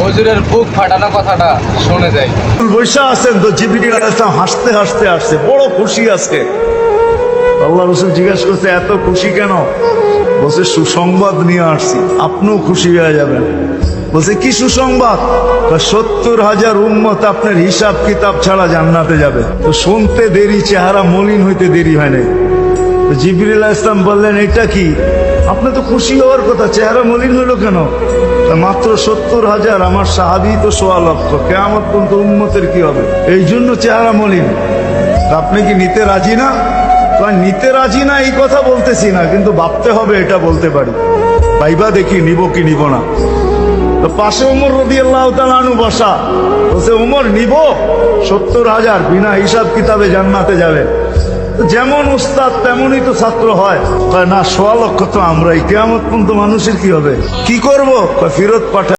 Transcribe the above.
হুজুরের বুক ফাটানো কথাটা শুনে যায়। বৈশা আছেন তো জিবরিল আলাইহিস সালাম হাসতে হাসতে আসছে, বড় খুশি আজকে। আল্লাহ রাসূল জিজ্ঞাসা করছে এত খুশি কেন? বলছে সুসংবাদ নিয়ে আসছি, আপনিও খুশি হয়ে যাবেন। বলছে কি সুসংবাদ? 70,000 উম্মত আপনার হিসাব কিতাব ছাড়া জান্নাতে যাবে। তো শুনতে দেরি, চেহারা মলিন হইতে দেরি হয় নাই। তো জিবরিল আলাইহিস সালাম বললেন এটা কি? আপনি তো খুশি হওয়ার কথা, চেহারা মলিন হইলো কেন? মাত্র 70,000, আমার সাহাবী তো 1.25 লক্ষ, কিয়ামত পর্যন্ত উম্মতের কি হবে? এই জন্য চেহারা মলিন। আপনি কি নিতে রাজি না? নিতে রাজি না এই কথা বলতেছি না, কিন্তু ভাবতে হবে এটা বলতে পারি। ভাইবা দেখি নিব কি নিব না। তো পাশে ওমর রাদিয়াল্লাহু তাআলা আনহু বসা, বলছে ওমর নিব 70,000 বিনা হিসাব কিতাবে জান্নাতে যাবে। যেমন উস্তাদ তেমনই তো ছাত্র হয়। না 1.25 লক্ষ তো আমরাই, কিয়ামত পর্যন্ত মানুষের কি হবে? কি করব? ফেরত পাঠা।